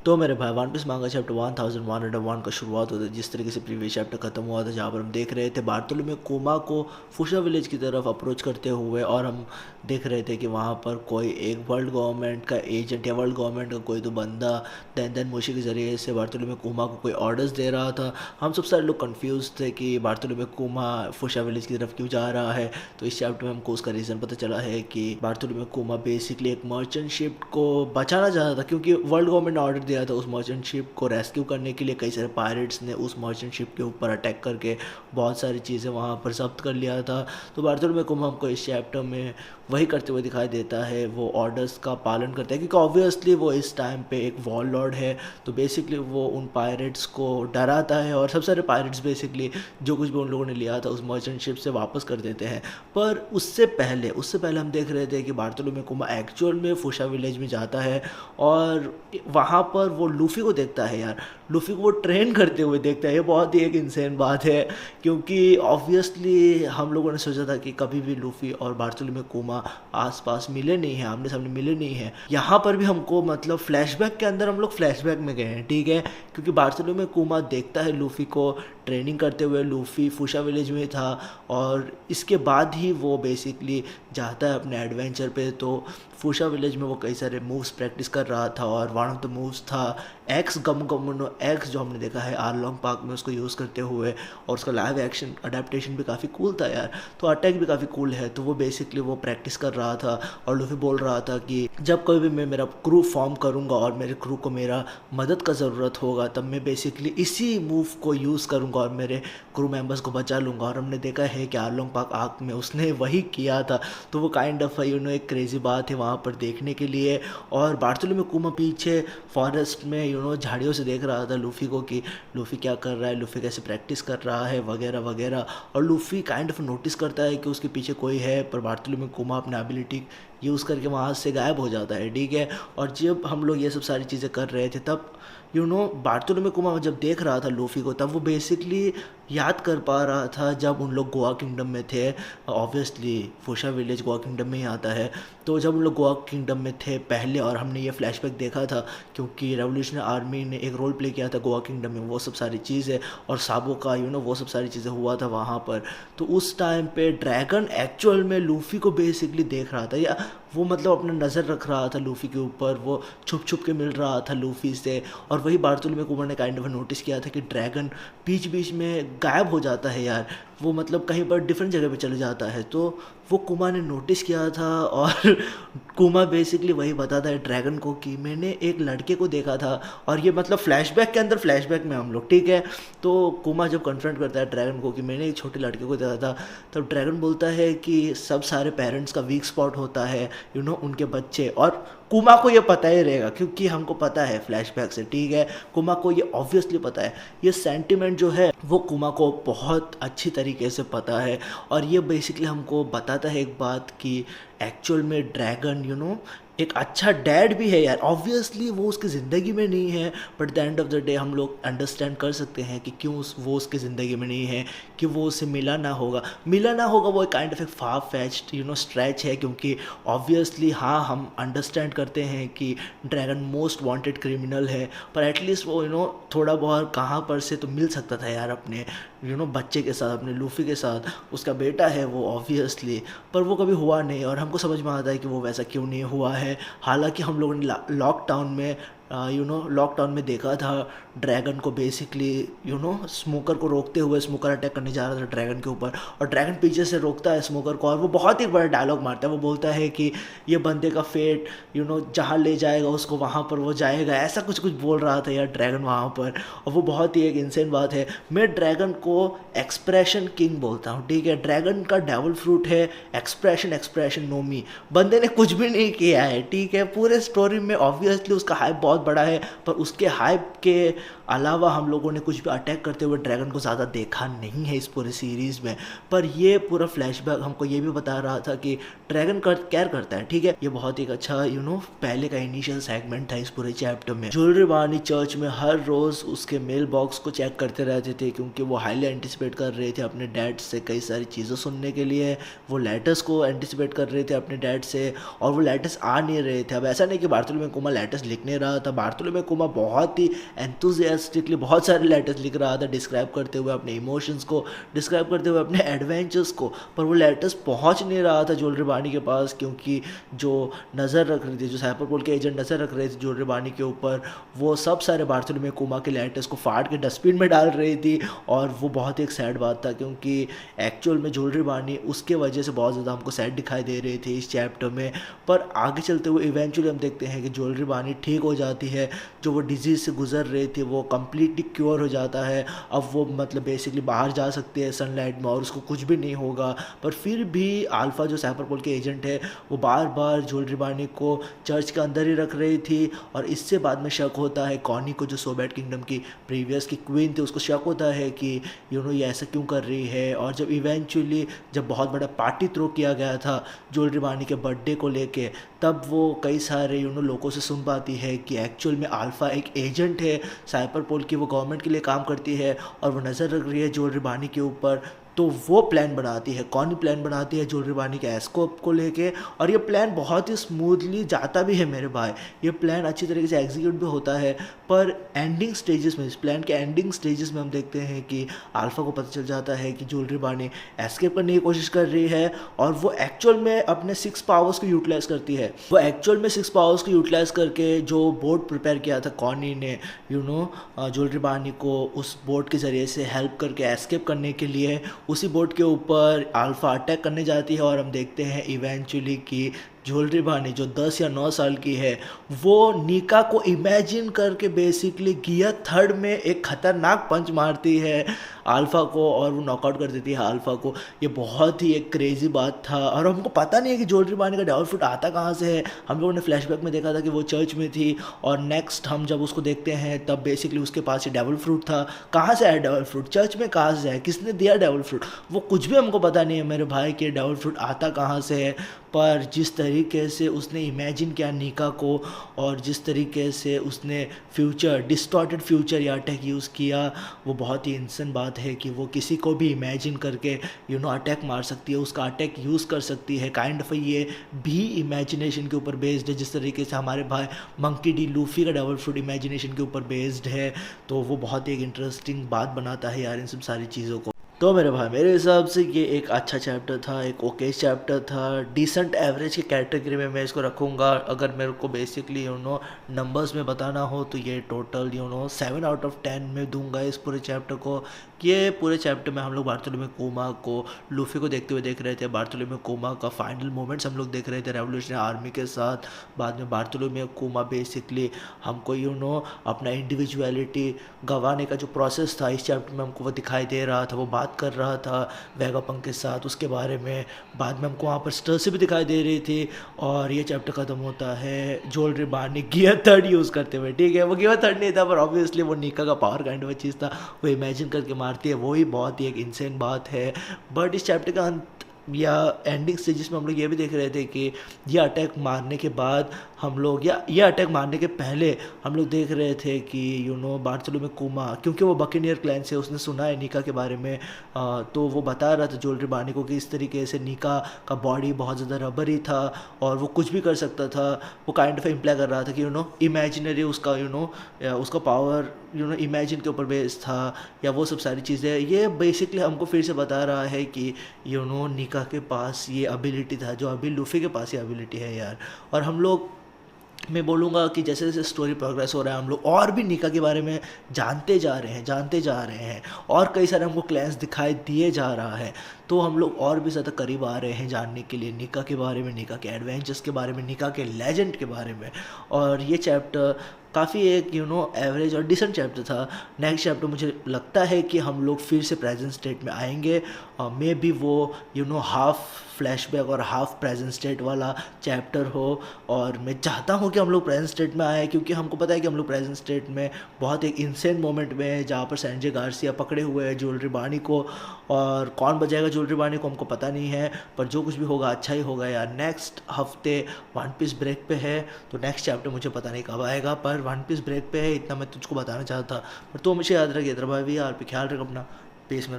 तो मेरे भाई वन पीस मांगा चैप्टर 1101 का शुरुआत होता है जिस तरीके से प्रीवियस चैप्टर खत्म हुआ था, जहाँ पर हम देख रहे थे बार्थोलोमेव कोमा को फुशा विलेज की तरफ अप्रोच करते हुए, और हम देख रहे थे कि वहाँ पर कोई एक वर्ल्ड गवर्नमेंट का एजेंट या वर्ल्ड गवर्नमेंट का कोई तो बंदा देन मोशी के ज़रिए से बार्थोलोमेव कोमा को कोई ऑर्डर्स दे रहा था। हम सब सारे लोग कंफ्यूज थे कि बार्थोलोमेव कोमा फुशा विलेज की तरफ क्यों जा रहा है। तो इस चैप्टर में हमको उसका रीज़न पता चला है कि बार्थोलोमेव कोमा बेसिकली एक मर्चेंट शिप को बचाना चाहता था, क्योंकि वर्ल्ड गवर्नमेंट ने ऑर्डर दिया था उस मर्चेंट शिप को रेस्क्यू करने के लिए। कई सारे पायरेट्स ने उस मर्चेंट शिप के ऊपर अटैक करके बहुत सारी चीज़ें वहाँ पर जब्त कर लिया था। तो बार्थोलोमेव कोमा हमको इस चैप्टर में वही करते हुए दिखाई देता है। वो ऑर्डर्स का पालन करता है क्योंकि ऑब्वियसली वो इस टाइम पे एक वॉर लॉर्ड है। तो बेसिकली वो उन पायरेट्स को डराता है और सब सारे पायरेट्स बेसिकली जो कुछ भी उन लोगों ने लिया था उस मर्चेंट शिप से वापस कर देते हैं। पर उससे पहले हम देख रहे थे कि बार्थोलोमेव कोमा एक्चुअल में फुशा विलेज में जाता है और वहाँ पर वो लूफी को देखता है। यार, लूफी को वो ट्रेन करते हुए देखता है। ये बहुत ही एक इंसेन बात है, क्योंकि ऑब्वियसली हम लोगों ने सोचा था कि कभी भी लूफी और बार्थोलोमेव कोमा आसपास मिले नहीं हैं, आमने सामने मिले नहीं हैं। यहाँ पर भी हमको मतलब फ्लैशबैक के अंदर हम लोग फ्लैशबैक में गए हैं, ठीक है, क्योंकि बार्थोलोमेव कोमा देखता है लूफी को ट्रेनिंग करते हुए। लूफी फुशा विलेज में था और इसके बाद ही वो बेसिकली जाता है अपने एडवेंचर पे। तो फुशा विलेज में वो कई सारे मूव्स प्रैक्टिस कर रहा था और वन ऑफ द मूव्स था एक्स गम गमनो एक्स, जो हमने देखा है आरलोंग पार्क में उसको यूज़ करते हुए। और उसका लाइव एक्शन अडेप्टेशन भी काफ़ी कूल था यार, तो अटैक भी काफ़ी कूल है। तो वो बेसिकली वो प्रैक्टिस कर रहा था और लूफी बोल रहा था कि जब कभी भी मैं मेरा क्रू फॉर्म करूँगा और मेरे क्रू को मेरा मदद का ज़रूरत होगा तब मैं बेसिकली इसी मूव को यूज़ करूँगा और मेरे क्रू मेंबर्स को बचा लूँगा। और हमने देखा है कि आरलोंग पार्क आर्क में उसने वही किया था। तो वो काइंड ऑफ एक क्रेजी बात है वहाँ पर देखने के लिए। और बार्थोलोमेव कोमा पीछे फॉरेस्ट में झाड़ियों से देख रहा था लूफी को कि लूफी क्या कर रहा है, लूफी कैसे प्रैक्टिस कर रहा है वगैरह वगैरह। और लूफी काइंड ऑफ नोटिस करता है कि उसके पीछे कोई है, पर बार्थोलोमेव कोमा अपने एबिलिटी यूज़ करके वहाँ से गायब हो जाता है, ठीक है। और जब हम लोग ये सब सारी चीज़ें कर रहे थे तब बार्थोलोमेव कोमा जब देख रहा था लूफी को, तब वो बेसिकली याद कर पा रहा था जब उन लोग गोवा किंगडम में थे। ऑब्वियसली फुशा विलेज गोवा किंगडम में ही आता है। तो जब उन लोग गोवा किंगडम में थे पहले, और हमने ये फ्लैशबैक देखा था क्योंकि रेवोल्यूशनरी आर्मी ने एक रोल प्ले किया था गोवा किंगडम में, वो सब सारी चीज़ें और साबो का वो सब सारी चीज़ें हुआ था वहाँ पर। तो उस टाइम पे ड्रैगन एक्चुअल में लूफी को बेसिकली देख रहा था, या वो मतलब अपना नज़र रख रहा था लूफी के ऊपर। वो छुप छुप के मिल रहा था लूफी से। और वही बार्थोलोमेव कोमा ने काइंड ऑफ नोटिस किया था कि ड्रैगन बीच बीच में गायब हो जाता है यार, वो मतलब कहीं पर डिफरेंट जगह पे चले जाता है। तो वो कुमा ने नोटिस किया था और कुमा बेसिकली वही बताता है ड्रैगन को कि मैंने एक लड़के को देखा था। और ये मतलब फ्लैशबैक के अंदर फ्लैशबैक में हम लोग, ठीक है। तो कुमा जब कन्फ्रंट करता है ड्रैगन को कि मैंने एक छोटे लड़के को देखा था, तब ड्रैगन बोलता है कि सब सारे पेरेंट्स का वीक स्पॉट होता है उनके बच्चे। और कुमा को ये पता ही रहेगा क्योंकि हमको पता है फ्लैशबैक से, ठीक है। कुमा को ये ऑब्वियसली पता है, ये सेंटिमेंट जो है वो कुमा को बहुत अच्छी तरीके से पता है। और ये बेसिकली हमको बताता है एक बात कि एक्चुअल में ड्रैगन एक अच्छा डैड भी है यार। ऑब्वियसली वो उसकी ज़िंदगी में नहीं है, but the end of the day हम लोग अंडरस्टैंड कर सकते हैं कि क्यों वो उसकी ज़िंदगी में नहीं है, कि वो उससे मिला ना होगा वो एक काइंड ऑफ एक फार फेच्ड स्ट्रेच है। क्योंकि ऑब्वियसली हाँ, हम अंडरस्टैंड करते हैं कि ड्रैगन मोस्ट वांटेड क्रिमिनल है, पर एटलीस्ट वो थोड़ा बहुत कहाँ पर से तो मिल सकता था यार अपने बच्चे के साथ, अपने लूफी के साथ। उसका बेटा है वो ऑब्वियसली, पर वो कभी हुआ नहीं। और हमको समझ में आता है कि वो वैसा क्यों नहीं हुआ है। हालांकि हम लोगों ने लॉकडाउन में देखा था ड्रैगन को बेसिकली स्मोकर को रोकते हुए। स्मोकर अटैक करने जा रहा था ड्रैगन के ऊपर और ड्रैगन पीछे से रोकता है स्मोकर को, और वो बहुत ही बड़ा डायलॉग मारता है। वो बोलता है कि ये बंदे का फेट जहाँ ले जाएगा उसको वहाँ पर वो जाएगा, ऐसा कुछ बोल रहा था यार ड्रैगन वहाँ पर। और वो बहुत ही एक इंसेन बात है। मैं ड्रैगन को एक्सप्रेशन किंग बोलता हूँ, ठीक है। ड्रैगन का डेविल फ्रूट है एक्सप्रेशन नोमी। बंदे ने कुछ भी नहीं किया है, ठीक है। पूरे स्टोरी में ऑब्वियसली उसका हाइप बहुत बड़ा है, पर उसके हाइप के अलावा हम लोगों ने कुछ भी अटैक करते हुए ड्रैगन को ज़्यादा देखा नहीं है इस पूरे सीरीज़ में। पर ये पूरा फ्लैशबैक हमको ये भी बता रहा था कि ड्रैगन केयर करता है, ठीक है। ये बहुत ही अच्छा पहले का इनिशियल सेगमेंट था इस पूरे चैप्टर में। ज्वेलरी वानी चर्च में हर रोज़ उसके मेल बॉक्स को चेक करते रहते थे, क्योंकि वो हाईली एंटिसिपेट कर रहे थे अपने डैड से कई सारी चीज़ें सुनने के लिए। वो लेटर्स को एंटिसिपेट कर रहे थे अपने डैड से, और वो लेटर्स आ नहीं रहे थे। अब ऐसा नहीं कि बार्थोलोमेव कोमा लेटर्स लिख नहीं रहा था, था। बार्थोलोमेव कोमा बहुत ही एंथुसियास्टिकली बहुत सारे लेटर्स लिख रहा था, डिस्क्राइब करते हुए अपने इमोशंस को, डिस्क्राइब करते हुए अपने एडवेंचर्स को, पर वो लेटर्स पहुंच नहीं रहा था ज्वेलरी बानी के पास, क्योंकि जो नज़र रख रही थी, जो साइपरपोल के एजेंट नज़र रख रहे थे ज्वेलरी बानी के ऊपर, वो सब सारे बार्थोलोमेव कोमा के लेटर्स को फाड़ के डस्टबिन में डाल रही थी। और वो बहुत ही एक सैड बात था, क्योंकि एक्चुअल में ज्वेलरी बानी उसके वजह से बहुत ज़्यादा हमको सैड दिखाई दे रही थी इस चैप्टर में। पर आगे चलते हुए इवेंचुअली हम देखते हैं कि ज्वेलरी बानी ठीक हो जाती है, जो वो डिजीज़ से गुजर रही थी वो कम्प्लीटली क्योर हो जाता है। अब वो मतलब बेसिकली बाहर जा सकती है सनलाइट में और उसको कुछ भी नहीं होगा। पर फिर भी अल्फ़ा जो साइपरपोल के एजेंट है वो बार बार ज्वेलरी बानी को चर्च के अंदर ही रख रही थी, और इससे बाद में शक होता है कॉनी को, जो सोबैट किंगडम की प्रीवियस की क्वीन थी, उसको शक होता है कि ये ऐसा क्यों कर रही है। और जब इवेंचुअली जब बहुत बड़ा पार्टी थ्रो किया गया था ज्वेलरी बानी के बर्थडे को लेके, तब वो कई सारे लोगों से सुन पाती है कि एक्चुअल में अल्फ़ा एक एजेंट है साइपरपोल की, वो गवर्नमेंट के लिए काम करती है और वो नज़र रख रही है ज्वेलरी बानी के ऊपर। तो वो प्लान बनाती है, कौन प्लान बनाती है ज्वेलरी बानी के एस्कोप को लेके, और ये प्लान बहुत ही स्मूथली जाता भी है मेरे भाई। ये प्लान अच्छी तरीके से एग्जीक्यूट भी होता है, पर एंडिंग स्टेजेस में, इस प्लान के एंडिंग स्टेजेस में हम देखते हैं कि अल्फ़ा को पता चल जाता है कि ज्वेलरी बानी एस्केप करने की कोशिश कर रही है, और वो एक्चुअल में अपने 6 पावर्स को यूटिलाइज करती है। वो एक्चुअल में 6 पावर्स को यूटिलाइज करके जो बोट प्रिपेयर किया था कॉनी ने ज्वेलरी बानी को उस बोट के ज़रिए से हेल्प करके एस्केप करने के लिए, उसी बोट के ऊपर अल्फ़ा अटैक करने जाती है। और हम देखते हैं इवेंचुअली कि ज्वेलरी बानी जो 10 या 9 साल की है, वो नीका को इमेजिन करके बेसिकली गियर थर्ड में एक खतरनाक पंच मारती है अल्फ़ा को, और वो नॉकआउट कर देती है अल्फ़ा को। ये बहुत ही एक क्रेजी बात था, और हमको पता नहीं है कि ज्वेलरी बानी का डेविल फ्रूट आता कहाँ से है। हम लोगों ने फ्लैशबैक में देखा था कि वो चर्च में थी, और नेक्स्ट हम जब उसको देखते हैं तब बेसिकली उसके पास ये डेविल फ्रूट था। कहाँ से आया डेविल फ्रूट, चर्च में कहाँ से आया, किसने दिया डेविल फ्रूट, वो कुछ भी हमको पता नहीं है मेरे भाई कि डेविल फ्रूट आता कहाँ से है। पर जिस तरीके से उसने इमेजिन किया नीका को, और जिस तरीके से उसने फ्यूचर, डिस्टॉर्टेड फ्यूचर या अटैक यूज़ किया, वो बहुत ही इंसान बात है कि वो किसी को भी इमेजिन करके अटैक मार सकती है, उसका अटैक यूज़ कर सकती है। काइंड ऑफ ये भी इमेजिनेशन के ऊपर बेस्ड है, जिस तरीके से हमारे भाई मंकी डी लूफी का डेविल फ्रूट इमेजिनेशन के ऊपर बेस्ड है। तो वो बहुत ही एक इंटरेस्टिंग बात बनाता है यार इन सब सारी चीज़ों को। तो मेरे भाई मेरे हिसाब से ये एक अच्छा चैप्टर था, एक ओके चैप्टर था, डिसेंट एवरेज की कैटेगरी में मैं इसको रखूँगा। अगर मेरे को बेसिकली नंबर्स में बताना हो तो ये टोटल 7 आउट ऑफ 10 में दूंगा इस पूरे चैप्टर को। ये पूरे चैप्टर में हम लोग बार्थोलोमेव कोमा को, लूफी को देखते हुए देख रहे थे। बार्थोलोमेव कोमा का फाइनल मोमेंट्स हम लोग देख रहे थे रेवोल्यूशनरी आर्मी के साथ। बाद में बार्थोलोमेव कोमा बेसिकली हमको अपना इंडिविजुअलिटी गंवाने का जो प्रोसेस था इस चैप्टर में हमको वो दिखाई दे रहा था। वो बात कर रहा था वेगापंक के साथ उसके बारे में। बाद में हमको वहाँ पर स्टर्सी भी दिखाई दे रही थी। और ये चैप्टर ख़त्म होता है ज्वेलरी बानी गियर थर्ड यूज़ करते हुए। ठीक है, वो गियर थर्ड नहीं था, पर ऑब्वियसली वो नीका का पावर काइंड ऑफ चीज़ था, वो इमेजिन करके मारती है। वही बहुत ही एक इंसेन बात है। बट इस चैप्टर का अंत या एंडिंग स्टेजेस में हम लोग ये भी देख रहे थे कि ये अटैक मारने के बाद हम लोग, या ये अटैक मारने के पहले हम लोग देख रहे थे कि बार्थोलोमेव कोमा, क्योंकि वो बकेनियर क्लैन से उसने सुना है नीका के बारे में, तो वो बता रहा था ज्वेलरी बानी को कि इस तरीके से नीका का बॉडी बहुत ज़्यादा रबरी था और वो कुछ भी कर सकता था। वो काइंड ऑफ इम्प्लाई कर रहा था कि इमेजिनरी उसका उसका पावर इमेजिन के ऊपर बेस्ड था, या वो सब सारी चीज़ें। ये बेसिकली हमको फिर से बता रहा है कि नीका के पास ये एबिलिटी था जो अभी लूफी के पास ये एबिलिटी है यार। और हम लोग, मैं बोलूँगा कि जैसे जैसे स्टोरी प्रोग्रेस हो रहा है हम लोग और भी नीका के बारे में जानते जा रहे हैं और कई सारे हमको क्लैंस दिखाई दिए जा रहा है। तो हम लोग और भी ज़्यादा करीब आ रहे हैं जानने के लिए नीका के बारे में, नीका के एडवेंचर्स के बारे में, नीका के लेजेंड के बारे में। और ये चैप्टर काफ़ी एक एवरेज और डिसेंट चैप्टर था। नेक्स्ट चैप्टर मुझे लगता है कि हम लोग फिर से प्रेजेंट स्टेट में आएंगे, मे बी वो हाफ फ्लैशबैक और हाफ प्रेजेंट स्टेट वाला चैप्टर हो। और मैं चाहता हूँ कि हम लोग प्रेजेंट स्टेट में आए, क्योंकि हमको पता है कि हम लोग प्रेजेंट स्टेट में बहुत एक इंसेंट मोमेंट में है जहाँ पर संजय गार्सिया पकड़े हुए हैं ज्वेलरी बानी को, और कौन बजाएगा ज्वेलरी बानी को हमको पता नहीं है, पर जो कुछ भी होगा अच्छा ही होगा यार। नेक्स्ट हफ्ते वन पीस ब्रेक पे है, तो नेक्स्ट चैप्टर मुझे पता नहीं कब आएगा, पर वन पीस ब्रेक पे है, इतना मैं तुझको बताना चाहता। पर तो मुझे याद रखिए भाई, यार पे ख्याल रख अपना। पीस मेरे भाई।